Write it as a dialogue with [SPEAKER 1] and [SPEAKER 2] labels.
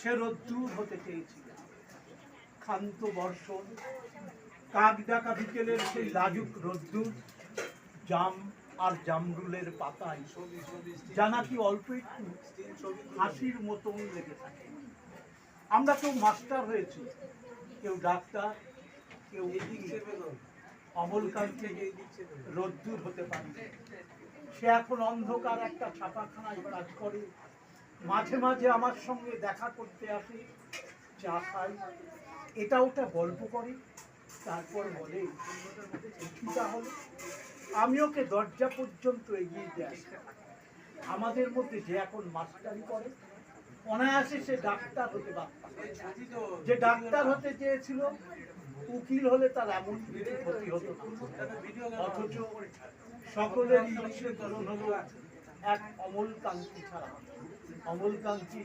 [SPEAKER 1] সে রোদ্দুর হতে চেয়েছিল। ক্ষান্ত বর্ষণ, কাক ডাকা বিকেলের সেই লাজুক রোদ্দুর, জাম আর জামরুলের পাতায় যা নাকি অল্প একটু হাসির মতন লেগে থাকে। আমরা কেউ মাস্টার হয়েছি, কেউ ডাক্তার, কেউ অমলকান্তি রোদ্দুর হতে পারে। সে এখন অন্ধকার একটা ছাপাখানায় কাজ করে। মাঝে মাঝে আমার সঙ্গে দেখা করতে আসে, চা খাই, এটা ওটা গল্প করে, তারপর বলে কিছুটা হলে। আমি ওকে দরজা পর্যন্ত এগিয়ে যাই। আমাদের মধ্যে যে এখন মাস্টারি করে, অনায়াসে সে ডাক্তার হতে পারত। যে ডাক্তার হতে চেয়েছিল, উকিল হলে তার এমন কিছু ক্ষতি হতো না। অথচ সকলের ইচ্ছে পূরণ হলো এক অমলকান্তি ছাড়া। অমলকান্তি